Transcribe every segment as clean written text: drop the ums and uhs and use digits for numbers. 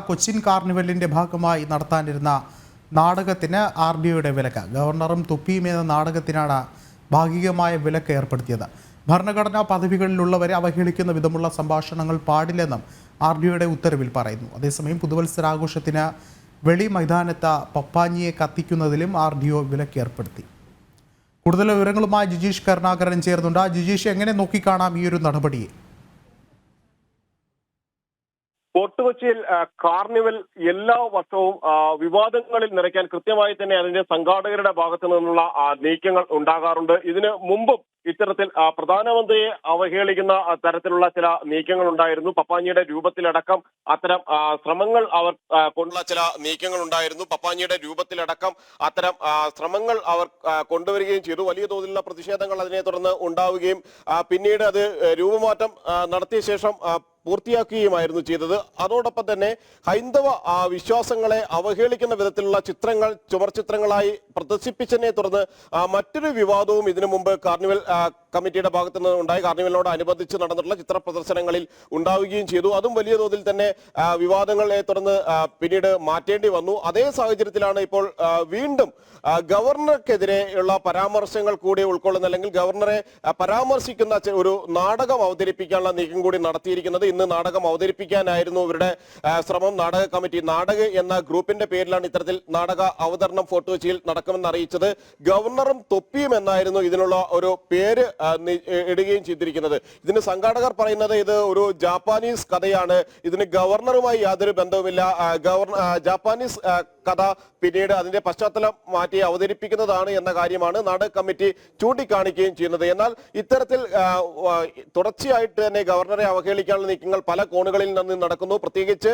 കൊച്ചിൻ കാർണിവലിന്റെ ഭാഗമായി നടത്താനിരുന്ന നാടകത്തിന് RDOയുടെ വിലക്ക്. ഗവർണറും തൊപ്പിയും എന്ന നാടകത്തിനാണ് ഭാഗികമായ വിലക്ക് ഏർപ്പെടുത്തിയത്. ഭരണഘടനാ പദവികളിലുള്ളവരെ അവഹേളിക്കുന്ന വിധമുള്ള സംഭാഷണങ്ങൾ പാടില്ലെന്നും RDOയുടെ ഉത്തരവിൽ പറയുന്നു. അതേസമയം പുതുവത്സരാഘോഷത്തിന് വെളി മൈതാനത്ത് പപ്പാഞ്ഞിയെ കത്തിക്കുന്നതിലും RDO വിലക്ക് ഏർപ്പെടുത്തി. കൂടുതൽ വിവരങ്ങളുമായി ജിജീഷ് കരുണാകരൻ ചേർന്നുണ്ട്. ജിജീഷ്, എങ്ങനെ നോക്കിക്കാണാം ഈ ഒരു നടപടിയെ? ഫോർട്ട് കൊച്ചിയിൽ കാർണിവൽ എല്ലാ വർഷവും വിവാദങ്ങളിൽ നിറയ്ക്കാൻ കൃത്യമായി തന്നെ അതിന്റെ സംഘാടകരുടെ ഭാഗത്തു നിന്നുള്ള നീക്കങ്ങൾ ഉണ്ടാകാറുണ്ട്. ഇതിന് മുമ്പും ഇത്തരത്തിൽ പ്രധാനമന്ത്രിയെ അവഹേളിക്കുന്ന തരത്തിലുള്ള ചില നീക്കങ്ങൾ ഉണ്ടായിരുന്നു. പപ്പാഞ്ഞിയുടെ രൂപത്തിലടക്കം അത്തരം ശ്രമങ്ങൾ അവർ കൊണ്ടുള്ള ചില നീക്കങ്ങൾ ഉണ്ടായിരുന്നു. പപ്പാഞ്ഞിയുടെ രൂപത്തിലടക്കം അത്തരം ശ്രമങ്ങൾ അവർ കൊണ്ടുവരികയും ചെയ്തു. വലിയ തോതിലുള്ള പ്രതിഷേധങ്ങൾ അതിനെ തുടർന്ന് ഉണ്ടാവുകയും പിന്നീട് അത് രൂപമാറ്റം നടത്തിയ ശേഷം പൂർത്തിയാക്കുകയുമായിരുന്നു ചെയ്തത്. അതോടൊപ്പം തന്നെ ഹൈന്ദവ വിശ്വാസങ്ങളെ അവഹേളിക്കുന്ന വിധത്തിലുള്ള ചിത്രങ്ങൾ ചുമർചിത്രങ്ങളായി പ്രദർശിപ്പിച്ചതിനെ തുടർന്ന് മറ്റൊരു വിവാദവും ഇതിനു മുമ്പ് കാർണിവൽ കമ്മിറ്റിയുടെ ഭാഗത്തു നിന്ന് ഉണ്ടായി. കാർണിവലിനോട് അനുബന്ധിച്ച് നടന്നിട്ടുള്ള ചിത്ര പ്രദർശനങ്ങളിൽ ഉണ്ടാവുകയും ചെയ്തു. അതും വലിയ തോതിൽ തന്നെ വിവാദങ്ങളെ തുടർന്ന് പിന്നീട് മാറ്റേണ്ടി വന്നു. അതേ സാഹചര്യത്തിലാണ് ഇപ്പോൾ വീണ്ടും ഗവർണർക്കെതിരെയുള്ള പരാമർശങ്ങൾ കൂടി ഉൾക്കൊള്ളുന്ന, അല്ലെങ്കിൽ ഗവർണറെ പരാമർശിക്കുന്ന ഒരു നാടകം അവതരിപ്പിക്കാനുള്ള നീക്കം കൂടി നടത്തിയിരിക്കുന്നത്. ഇന്ന് നാടകം അവതരിപ്പിക്കാനായിരുന്നു ഇവരുടെ ശ്രമം. നാടക കമ്മിറ്റി നാടക എന്ന ഗ്രൂപ്പിന്റെ പേരിലാണ് ഇത്തരത്തിൽ നാടക അവതരണം ഫോർട്ട് കൊച്ചിയിൽ നടക്കുമെന്ന് അറിയിച്ചത്. ഗവർണറും തൊപ്പിയും എന്നായിരുന്നു ഇതിനുള്ള ഒരു പേര് ഇടുകയും ചെയ്തിരിക്കുന്നത്. ഇതിന് സംഘാടകർ പറയുന്നത് ഇത് ഒരു ജാപ്പാനീസ് കഥയാണ്, ഇതിന് ഗവർണറുമായി യാതൊരു ബന്ധവുമില്ല, ജാപ്പാനീസ് കഥ പിന്നീട് അതിന്റെ പശ്ചാത്തലം മാറ്റി അവതരിപ്പിക്കുന്നതാണ് എന്ന കാര്യമാണ് നാടക കമ്മിറ്റി ചൂണ്ടിക്കാണിക്കുകയും ചെയ്യുന്നത്. എന്നാൽ ഇത്തരത്തിൽ തുടർച്ചയായിട്ട് തന്നെ ഗവർണറെ അവഹേളിക്കാനുള്ള നീക്കങ്ങൾ പല കോണുകളിൽ നിന്ന് നടക്കുന്നു. പ്രത്യേകിച്ച്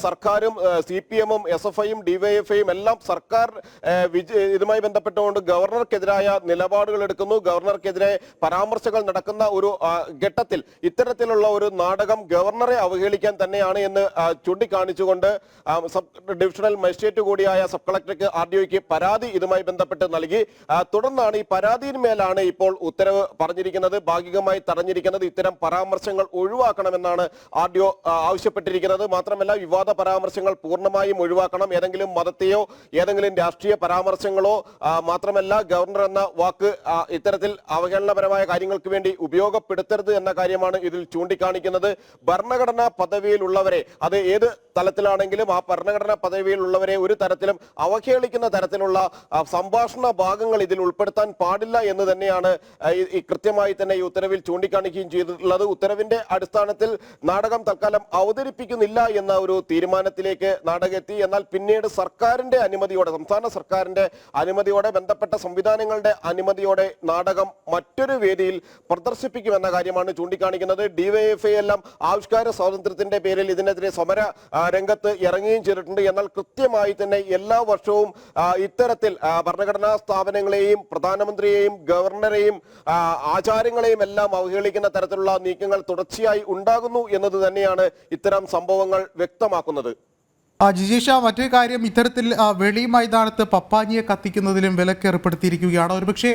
സർക്കാരും CPM-ഉം SFI-യും DYFI-യും എല്ലാം സർക്കാർ ഇതുമായി ബന്ധപ്പെട്ടുകൊണ്ട് ഗവർണർക്കെതിരായ നിലപാടുകൾ എടുക്കുന്നു. ഗവർണർക്കെതിരെ പരാമർശങ്ങൾ നടക്കുന്ന ഒരു ഘട്ടത്തിൽ ഇത്തരത്തിലുള്ള ഒരു നാടകം ഗവർണറെ അവഹേളിക്കാൻ തന്നെയാണ് എന്ന് ചൂണ്ടിക്കാണിച്ചുകൊണ്ട് സബ് ഡിവിഷണൽ മജിസ്ട്രേറ്റ് കൂടിയായ സബ് കളക്ടർക്ക് RDOയ്ക്ക് പരാതി ഇതുമായി ബന്ധപ്പെട്ട് നൽകി. തുടർന്നാണ് ഈ പരാതിയിന്മേലാണ് ഇപ്പോൾ ഉത്തരവ് പറഞ്ഞിരിക്കുന്നത്, ഭാഗികമായി തടഞ്ഞിരിക്കുന്നത്. ഇത്തരം പരാമർശങ്ങൾ ഒഴിവാക്കണമെന്നാണ് RDO ആവശ്യപ്പെട്ടിരിക്കുന്നത്. മാത്രമല്ല, വിവാദ പരാമർശങ്ങൾ പൂർണ്ണമായും ഒഴിവാക്കണം. ഏതെങ്കിലും മതത്തെയോ ഏതെങ്കിലും രാഷ്ട്രീയ പരാമർശങ്ങളോ മാത്രമല്ല, ഗവർണർ എന്ന വാക്ക് ഇത്തരത്തിൽ അവഹേളനപരമായ കാര്യങ്ങൾക്ക് വേണ്ടി ഉപയോഗപ്പെടുത്തരുത് എന്ന കാര്യമാണ് ഇതിൽ ചൂണ്ടിക്കാണിക്കുന്നത്. ഭരണഘടനാ പദവിയിലുള്ളവരെ, അത് ഏത് തലത്തിലാണെങ്കിലും ആ ഭരണഘടനാ പദവിയിലുള്ളവരെ ഒരു തരത്തിലും അവഹേളിക്കുന്ന തരത്തിലുള്ള സംഭാഷണ ഭാഗങ്ങൾ ഇതിൽ ഉൾപ്പെടുത്താൻ പാടില്ല എന്ന് തന്നെയാണ് കൃത്യമായി തന്നെ ഈ ഉത്തരവിൽ ചൂണ്ടിക്കാണിക്കുകയും ചെയ്തിട്ടുള്ളത്. ഉത്തരവിന്റെ അടിസ്ഥാനത്തിൽ നാടകം തൽക്കാലം അവതരിപ്പിക്കുന്നില്ല എന്ന ഒരു തീരുമാനത്തിലേക്ക് നാടകം എത്തി. എന്നാൽ പിന്നീട് സർക്കാരിന്റെ അനുമതിയോടെ, സംസ്ഥാന സർക്കാരിന്റെ അനുമതിയോടെ, ബന്ധപ്പെട്ട സംവിധാനങ്ങളുടെ അനുമതിയോടെ നാടകം മറ്റൊരു വേദിയിൽ പ്രദർശിപ്പിക്കുമെന്ന കാര്യമാണ് ചൂണ്ടിക്കാണിക്കുന്നത്. DYFI എല്ലാം ആവിഷ്കാര സ്വാതന്ത്ര്യത്തിന്റെ പേരിൽ ഇതിനെതിരെ സമര രംഗത്ത് ഇറങ്ങുകയും ചെയ്തിട്ടുണ്ട്. എന്നാൽ കൃത്യമായി തന്നെ എല്ലാ വർഷവും ഇത്തരത്തിൽ ഭരണഘടനാ സ്ഥാപനങ്ങളെയും പ്രധാനമന്ത്രിയെയും ഗവർണറെയും ആചാരങ്ങളെയും എല്ലാം അവഹേളിക്കുന്ന തരത്തിലുള്ള നീക്കങ്ങൾ തുടർച്ചയായി ഉണ്ടാകുന്നു എന്നത് തന്നെയാണ് ഇത്തരം സംഭവങ്ങൾ വ്യക്തമാക്കുന്നത്. ജിജീഷ, മറ്റൊരു കാര്യം, ഇത്തരത്തിൽ വെളി മൈതാനത്ത് പപ്പാഞ്ഞിയെ കത്തിക്കുന്നതിലും വിലക്ക് ഏർപ്പെടുത്തിയിരിക്കുകയാണ്. ഒരുപക്ഷെ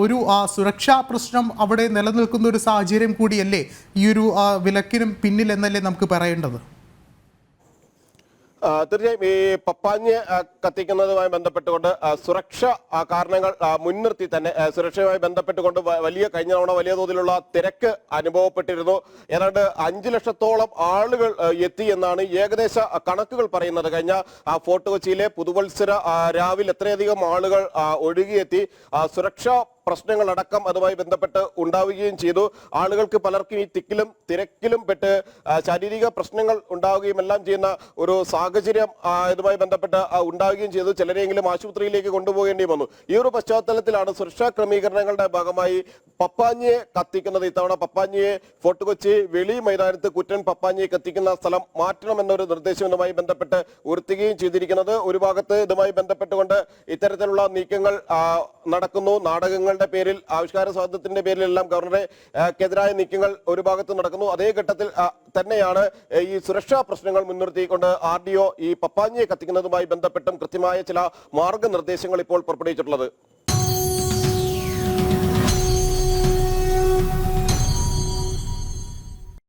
ഒരു സുരക്ഷാ പ്രശ്നം അവിടെ നിലനിൽക്കുന്ന ഒരു സാഹചര്യം കൂടിയല്ലേ ഈ ഒരു വിലക്കിനും പിന്നിൽ എന്നല്ലേ നമുക്ക് പറയേണ്ടത്? തീർച്ചയായും ഈ പപ്പാഞ്ഞിയെ കത്തിക്കുന്നതുമായി ബന്ധപ്പെട്ടുകൊണ്ട് സുരക്ഷ കാരണങ്ങൾ മുൻനിർത്തി തന്നെ സുരക്ഷയുമായി ബന്ധപ്പെട്ടുകൊണ്ട് കഴിഞ്ഞ തവണ വലിയ തോതിലുള്ള തിരക്ക് അനുഭവപ്പെട്ടിരുന്നു. ഏതാണ്ട് 5 ലക്ഷത്തോളം ആളുകൾ എത്തി എന്നാണ് ഏകദേശ കണക്കുകൾ പറയുന്നത്. കഴിഞ്ഞ ഫോർട്ട് കൊച്ചിയിലെ പുതുവത്സര രാവിലെ എത്രയധികം ആളുകൾ ഒഴുകിയെത്തി. സുരക്ഷാ പ്രശ്നങ്ങളടക്കം അതുമായി ബന്ധപ്പെട്ട് ഉണ്ടാവുകയും ചെയ്തു. ആളുകൾക്ക് പലർക്കും ഈ തിക്കിലും തിരക്കിലും പെട്ട് ശാരീരിക പ്രശ്നങ്ങൾ ഉണ്ടാവുകയും എല്ലാം ചെയ്യുന്ന ഒരു സാഹചര്യം ഇതുമായി ബന്ധപ്പെട്ട് ഉണ്ടാവുകയും ചെയ്തു. ചിലരെങ്കിലും ആശുപത്രിയിലേക്ക് കൊണ്ടുപോകേണ്ടി വന്നു. ഈ ഒരു പശ്ചാത്തലത്തിലാണ് സുരക്ഷാ ക്രമീകരണങ്ങളുടെ ഭാഗമായി പപ്പാഞ്ഞിയെ കത്തിക്കുന്നത്. ഇത്തവണ പപ്പാഞ്ഞിയെ ഫോർട്ട് കൊച്ചി വെളി മൈതാനത്ത് കുറ്റൻ പപ്പാഞ്ഞിയെ കത്തിക്കുന്ന സ്ഥലം മാറ്റണമെന്നൊരു നിർദ്ദേശം ഇതുമായി ബന്ധപ്പെട്ട് ഉയർത്തുകയും ചെയ്തിരിക്കുന്നത്. ഒരു ഭാഗത്ത് ഇതുമായി ബന്ധപ്പെട്ടുകൊണ്ട് ഇത്തരത്തിലുള്ള നീക്കങ്ങൾ നടക്കുന്നു. നാടകങ്ങൾ പേരിൽ, ആവിഷ്കാര സ്വാതന്ത്ര്യത്തിന്റെ പേരിലെല്ലാം ഗവർണറെക്കെതിരായ നീക്കങ്ങൾ ഒരു ഭാഗത്ത് നടക്കുന്നു. അതേ ഘട്ടത്തിൽ തന്നെയാണ് ഈ സുരക്ഷാ പ്രശ്നങ്ങൾ മുൻനിർത്തിക്കൊണ്ട് RDO ഈ പപ്പാഞ്ഞിയെ കത്തിക്കുന്നതുമായി ബന്ധപ്പെട്ടും കൃത്യമായ ചില മാർഗനിർദ്ദേശങ്ങൾ ഇപ്പോൾ പുറപ്പെടുവിച്ചിട്ടുള്ളത്.